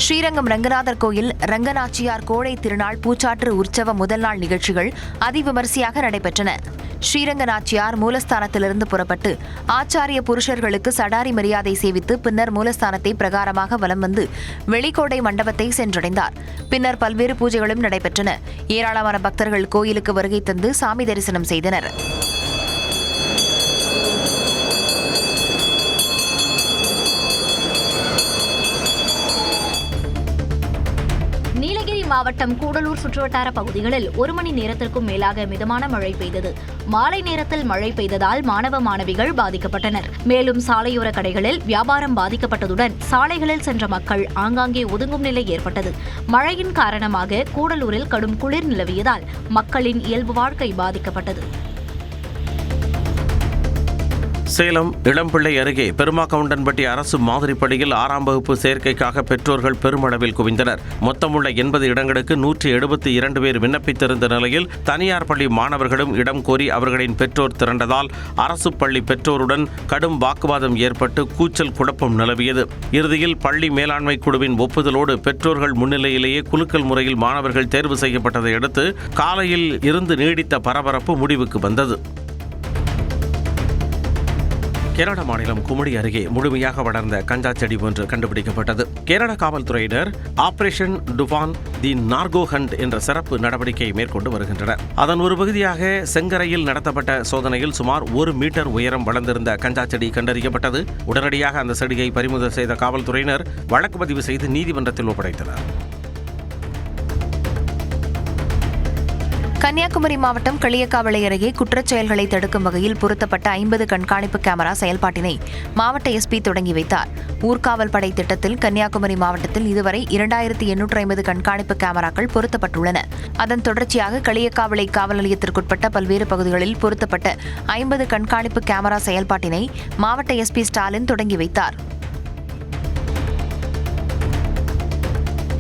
ஸ்ரீரங்கம் ரங்கநாதர் கோயில் ரங்கநாச்சியார் கோடை திருநாள் பூச்சாற்று உற்சவ முதல் நாள் நிகழ்ச்சிகள் அதிவிமரிசையாக நடைபெற்றன. ஸ்ரீரங்க நாச்சியார் மூலஸ்தானத்திலிருந்து புறப்பட்டு ஆச்சாரிய புருஷர்களுக்கு சடாரி மரியாதை சேவித்து பின்னர் மூலஸ்தானத்தை பிரகாரமாக வலம் வந்து வெளிக்கோடை மண்டபத்தை சென்றடைந்தார். பின்னர் பல்வேறு பூஜைகளும் நடைபெற்றன. ஏராளமான பக்தர்கள் கோயிலுக்கு வருகை தந்து சாமி தரிசனம் செய்தனர். நீலகிரி மாவட்டம் கூடலூர் சுற்றுவட்டார பகுதிகளில் 1 மணி நேரத்திற்கும் மேலாக மிதமான மழை பெய்தது. மாலை நேரத்தில் மழை பெய்ததால் மாணவ மாணவிகள் பாதிக்கப்பட்டனர். மேலும் சாலையோர கடைகளில் வியாபாரம் பாதிக்கப்பட்டதுடன் சாலைகளில் சென்ற மக்கள் ஆங்காங்கே ஒதுங்கும் நிலை ஏற்பட்டது. மழையின் காரணமாக கூடலூரில் கடும் குளிர் நிலவியதால் மக்களின் இயல்பு வாழ்க்கை பாதிக்கப்பட்டது. சேலம் இளம்பிள்ளை அருகே பெருமாக்கவுண்டன்பட்டி அரசு மாதிரிப்பள்ளியில் 6ஆம் வகுப்பு சேர்க்கைக்காக பெற்றோர்கள் பெருமளவில் குவிந்தனர். மொத்தமுள்ள 80 இடங்களுக்கு 172 பேர் விண்ணப்பித்திருந்த நிலையில் தனியார் பள்ளி மாணவர்களும் இடம் கோரி அவர்களின் பெற்றோர் திரண்டதால் அரசு பள்ளி பெற்றோருடன் கடும் வாக்குவாதம் ஏற்பட்டு கூச்சல் குழப்பம் நிலவியது. இறுதியில் பள்ளி மேலாண்மை குழுவின் ஒப்புதலோடு பெற்றோர்கள் முன்னிலையிலேயே குலுக்கல் முறையில் மாணவர்கள் தேர்வு செய்யப்பட்டதை அடுத்து காலையில் இருந்து நீடித்த பரபரப்பு முடிவுக்கு வந்தது. கேரள மாநிலம் குமுடி அருகே முழுமையாக வளர்ந்த கஞ்சா செடி ஒன்று கண்டுபிடிக்கப்பட்டது. கேரள காவல்துறையினர் ஆபரேஷன் டுபான் தி நார்கோ ஹண்ட் என்ற சிறப்பு நடவடிக்கையை மேற்கொண்டு வருகின்றனர். அதன் ஒரு பகுதியாக செங்கரையில் நடத்தப்பட்ட சோதனையில் சுமார் 1 மீட்டர் உயரம் வளர்ந்திருந்த கஞ்சா செடி கண்டறியப்பட்டது. உடனடியாக அந்த செடியை பறிமுதல் செய்த காவல்துறையினர் வழக்கு பதிவு செய்து நீதிமன்றத்தில் ஒப்படைத்தனர். கன்னியாகுமரி மாவட்டம் களியக்காவிளை அருகே குற்றச் செயல்களை தடுக்கும் வகையில் பொருத்தப்பட்ட 50 கண்காணிப்பு கேமரா செயல்பாட்டினை மாவட்ட எஸ்பி தொடங்கி வைத்தார். ஊர்காவல் படை திட்டத்தில் கன்னியாகுமரி மாவட்டத்தில் இதுவரை 2850 கண்காணிப்பு கேமராக்கள் பொருத்தப்பட்டுள்ளன. அதன் தொடர்ச்சியாக களியக்காவிளை காவல் நிலையத்திற்குட்பட்ட பல்வேறு பகுதிகளில் பொருத்தப்பட்ட 50 கண்காணிப்பு கேமரா செயல்பாட்டினை மாவட்ட எஸ்பி ஸ்டாலின் தொடங்கி வைத்தார்.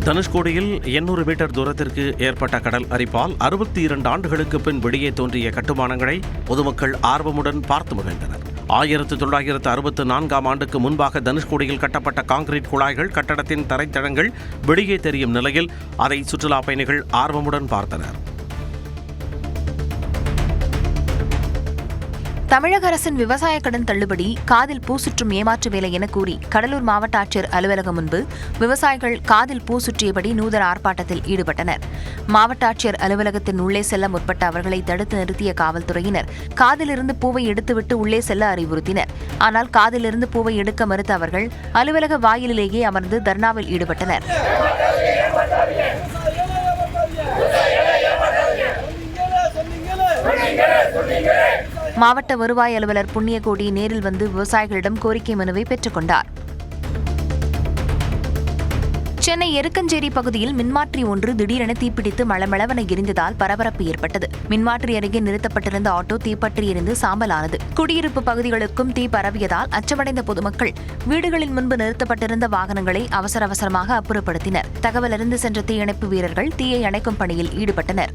தனுஷ்கோடியில் 800 மீட்டர் தூரத்திற்கு ஏற்பட்ட கடல் அரிப்பால் 62 ஆண்டுகளுக்கு பின் வெளியே தோன்றிய கட்டுமானங்களை பொதுமக்கள் ஆர்வமுடன் பார்த்து மகிழ்ந்தனர். 1964ஆம் ஆண்டுக்கு முன்பாக தனுஷ்கோடியில் கட்டப்பட்ட கான்கிரீட் குழாய்கள் கட்டடத்தின் தரைத்தளங்கள் வெளியே தெரியும் நிலையில் அதை சுற்றுலா பயணிகள் ஆர்வமுடன் பார்த்தனர். தமிழக அரசின் விவசாய கடன் தள்ளுபடி காதில் பூ சுற்றும் ஏமாற்று வேலை என கூறி கடலூர் மாவட்ட ஆட்சியர் அலுவலகம் முன்பு விவசாயிகள் காதில் பூ சுற்றியபடி நூதன ஆர்ப்பாட்டத்தில் ஈடுபட்டனர். மாவட்ட ஆட்சியர் அலுவலகத்தின் உள்ளே செல்ல முற்பட்ட அவர்களை தடுத்து நிறுத்திய காவல்துறையினர் காதிலிருந்து பூவை எடுத்துவிட்டு உள்ளே செல்ல அறிவுறுத்தினர். ஆனால் காதிலிருந்து பூவை எடுக்க மறுத்த அவர்கள் அலுவலக வாயிலிலேயே அமர்ந்து தர்ணாவில் ஈடுபட்டனர். மாவட்ட வருவாய் அலுவலர் புண்ணியகோடி நேரில் வந்து விவசாயிகளிடம் கோரிக்கை மனுவை பெற்றுக் கொண்டார். சென்னை எருக்கஞ்சேரி பகுதியில் மின்மாற்றி ஒன்று திடீரென தீப்பிடித்து மளமளவென எரிந்ததால் பரபரப்பு ஏற்பட்டது. மின்மாற்றி அருகே நிறுத்தப்பட்டிருந்த ஆட்டோ தீப்பற்றி எரிந்து சாம்பலானது. குடியிருப்பு பகுதிகளுக்கும் தீ பரவியதால் அச்சமடைந்த பொதுமக்கள் வீடுகளின் முன்பு நிறுத்தப்பட்டிருந்த வாகனங்களை அவசரமாக அப்புறப்படுத்தினர். தகவல் அறிந்து சென்ற தீயணைப்பு வீரர்கள் தீயை அணைக்கும் பணியில் ஈடுபட்டனர்.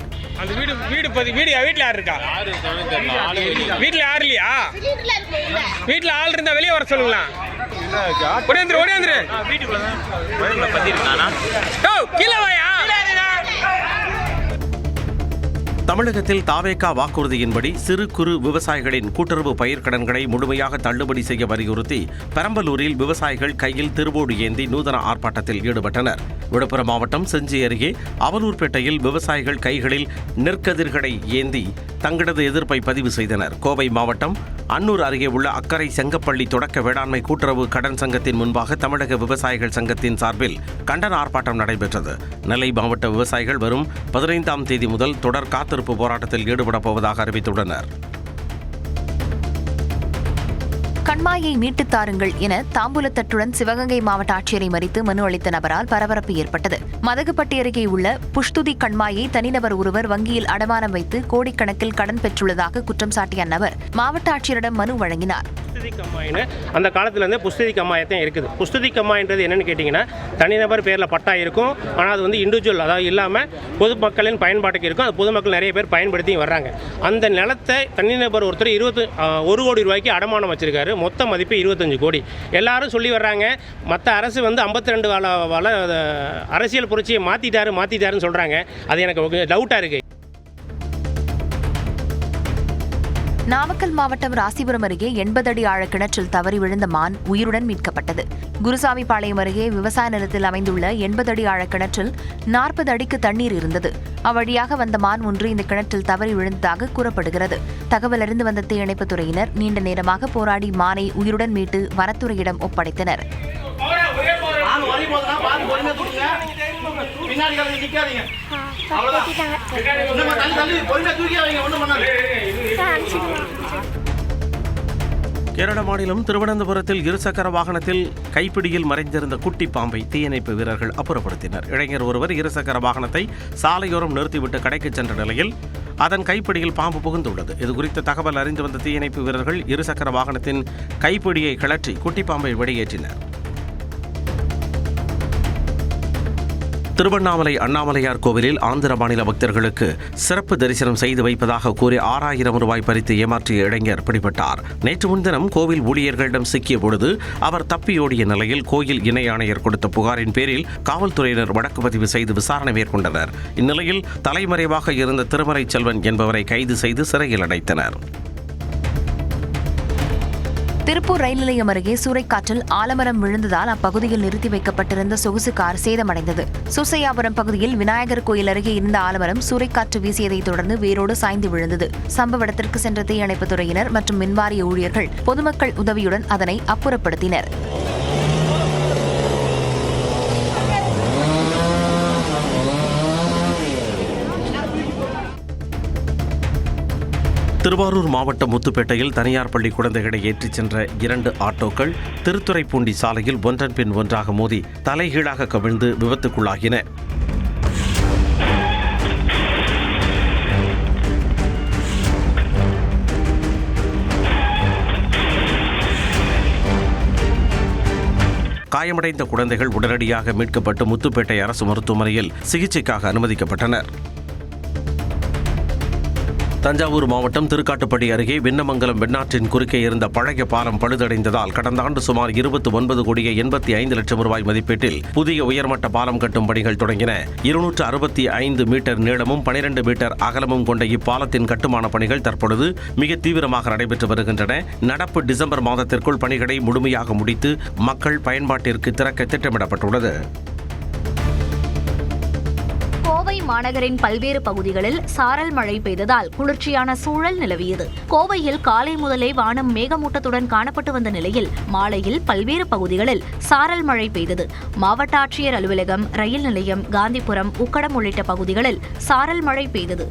தமிழகத்தில் தாவேகா வாக்குறுதியின்படி சிறு குறு விவசாயிகளின் கூட்டுறவு பயிர்க்கடன்களை முழுமையாக தள்ளுபடி செய்ய வலியுறுத்தி பெரம்பலூரில் விவசாயிகள் கையில் திருவோடு ஏந்தி நூதன ஆர்ப்பாட்டத்தில் ஈடுபட்டனர். விழுப்புரம் மாவட்டம் செஞ்சி அருகே அவலூர்பேட்டையில் விவசாயிகள் கைகளில் நெற்கதிர்களை ஏந்தி தங்களது எதிர்ப்பை பதிவு செய்தனர். கோவை மாவட்டம் அன்னூர் அருகே உள்ள அக்கரை செங்கப்பள்ளி தொடக்க வேளாண்மை கூட்டுறவு கடன் சங்கத்தின் முன்பாக தமிழக விவசாயிகள் சங்கத்தின் சார்பில் கண்டன ஆர்ப்பாட்டம் நடைபெற்றது. நெல்லை மாவட்ட விவசாயிகள் வரும் 15ஆம் தேதி முதல் தொடர் காத்திருப்பு போராட்டத்தில் ஈடுபடப் போவதாக அறிவித்துள்ளனர். கண்மாயை மீட்டுத் தாருங்கள் என தாம்பூலத்தட்டுடன் சிவகங்கை மாவட்ட ஆட்சியரை மறித்து மனு அளித்த நபரால் பரபரப்பு ஏற்பட்டது. மதகுப்பட்டி அருகே உள்ள புஷ்துதி கண்மாயை தனிநபர் ஒருவர் வங்கியில் அடமானம் வைத்து கோடிக்கணக்கில் கடன் பெற்றுள்ளதாக குற்றம் சாட்டிய அந்நபர் மாவட்ட ஆட்சியரிடம் மனு வழங்கினார். புஸ்ததி கம்மாயின்னு அந்த காலத்துலேருந்து புஸ்ததி கம்மாயத்தான் இருக்குது. புஸ்ததி கம்மாயின்றது என்னென்னு கேட்டிங்கன்னா தனிநபர் பேரில் பட்டா இருக்கும், ஆனால் அது வந்து இண்டிவிஜுவல், அதாவது இல்லாமல் பொதுமக்களின் பயன்பாட்டுக்கு இருக்கும். அது பொதுமக்கள் நிறைய பேர் பயன்படுத்தி வர்றாங்க. அந்த நிலத்தை தனிநபர் ஒருத்தர் 1 கோடி ரூபாய்க்கு அடமானம் வச்சிருக்காரு. மொத்த மதிப்பு 25 கோடி. எல்லாரும் சொல்லி வர்றாங்க மற்ற அரசு வந்து 52 அரசியல் புரட்சியை மாற்றிட்டாருன்னு சொல்கிறாங்க. அது எனக்கு டவுட்டாக இருக்குது. நாமக்கல் மாவட்டம் ராசிபுரம் அருகே 80 அடி ஆழ கிணற்றில் தவறி விழுந்த மான் உயிருடன் மீட்கப்பட்டது. குருசாமிபாளையம் அருகே விவசாய நிலத்தில் அமைந்துள்ள 80 அடி ஆழ கிணற்றில் 40 அடிக்கு தண்ணீர் இருந்தது. அவ்வழியாக வந்த மான் ஒன்று இந்த கிணற்றில் தவறி விழுந்ததாக கூறப்படுகிறது. தகவல் அறிந்து வந்த தீயணைப்புத் துறையினர் நீண்ட நேரமாக போராடி மானை உயிருடன் மீட்டு வனத்துறையிடம் ஒப்படைத்தனர். கேரள மாநிலம் திருவனந்தபுரத்தில் இருசக்கர வாகனத்தில் கைப்பிடியில் மறைந்திருந்த குட்டி பாம்பை தீயணைப்பு வீரர்கள் அப்புறப்படுத்தினர். இளைஞர் ஒருவர் இருசக்கர வாகனத்தை சாலையோரம் நிறுத்திவிட்டு கடைக்கு சென்ற நிலையில் அதன் கைப்பிடியில் பாம்பு புகுந்துள்ளது. இதுகுறித்த தகவல் அறிந்து வந்த தீயணைப்பு வீரர்கள் இருசக்கர வாகனத்தின் கைப்பிடியை கழற்றி குட்டி பாம்பை வெளியேற்றினர். திருவண்ணாமலை அண்ணாமலையார் கோவிலில் ஆந்திர மாநில பக்தர்களுக்கு சிறப்பு தரிசனம் செய்து வைப்பதாக கூறி 6000 ரூபாய் பறித்து ஏமாற்றிய இளைஞர் பிடிபட்டார். நேற்று முன்தினம் கோவில் ஊழியர்களிடம் சிக்கிய பொழுது அவர் தப்பியோடிய நிலையில் கோயில் இணை ஆணையர் கொடுத்த புகாரின் பேரில் காவல்துறையினர் வழக்கு பதிவு செய்து விசாரணை மேற்கொண்டனர். இந்நிலையில் தலைமறைவாக இருந்த திருமறை செல்வன் என்பவரை கைது செய்து சிறையில் அடைத்தனர். திருப்பூர் ரயில் நிலையம் அருகே சூறைக்காற்றில் ஆலமரம் விழுந்ததால் அப்பகுதியில் நிறுத்தி வைக்கப்பட்டிருந்த சொகுசு கார் சேதமடைந்தது. சுசையாபுரம் பகுதியில் விநாயகர் கோயில் அருகே இருந்த ஆலமரம் சூறைக்காற்று வீசியதைத் தொடர்ந்து வேரோடு சாய்ந்து விழுந்தது. சம்பவ இடத்திற்கு சென்ற தீயணைப்புத் துறையினர் மற்றும் மின்வாரிய ஊழியர்கள் பொதுமக்கள் உதவியுடன் அதனை அப்புறப்படுத்தினர். திருவாரூர் மாவட்டம் முத்துப்பேட்டையில் தனியார் பள்ளி குழந்தைகளை ஏற்றிச் சென்ற 2 ஆட்டோக்கள் திருத்துறைப்பூண்டி சாலையில் ஒன்றன் பின் ஒன்றாக மோதி தலைகீழாக கவிழ்ந்து விபத்துக்குள்ளாகின. காயமடைந்த குழந்தைகள் உடனடியாக மீட்கப்பட்டு முத்துப்பேட்டை அரசு மருத்துவமனையில் சிகிச்சைக்காக அனுமதிக்கப்பட்டனர். தஞ்சாவூர் மாவட்டம் திருக்காட்டுப்பட்டி அருகே விண்ணமங்கலம் வெண்ணாற்றின் குறுக்கே இருந்த பழைய பாலம் பழுதடைந்ததால் கடந்த ஆண்டு சுமார் 29 கோடியே 85 லட்சம் ரூபாய் மதிப்பீட்டில் புதிய உயர்மட்ட பாலம் கட்டும் பணிகள் தொடங்கின. 265 மீட்டர் நீளமும் 12 மீட்டர் அகலமும் கொண்ட இப்பாலத்தின் கட்டுமான பணிகள் தற்பொழுது மிக தீவிரமாக நடைபெற்று வருகின்றன. நடப்பு டிசம்பர் மாதத்திற்குள் பணிகளை முழுமையாக முடித்து மக்கள் பயன்பாட்டிற்கு திறக்க திட்டமிடப்பட்டுள்ளது. கோவை மாநகரின் பல்வேறு பகுதிகளில் சாரல் மழை பெய்ததால் குளிர்ச்சியான சூழல் நிலவியது. கோவையில் காலை முதலே வானம் மேகமூட்டத்துடன் காணப்பட்டு வந்த நிலையில் மாலையில் பல்வேறு பகுதிகளில் சாரல் மழை பெய்தது. மாவட்ட ஆட்சியர் அலுவலகம், ரயில் நிலையம், காந்திபுரம், உக்கடம் உள்ளிட்ட பகுதிகளில் சாரல் மழை பெய்தது.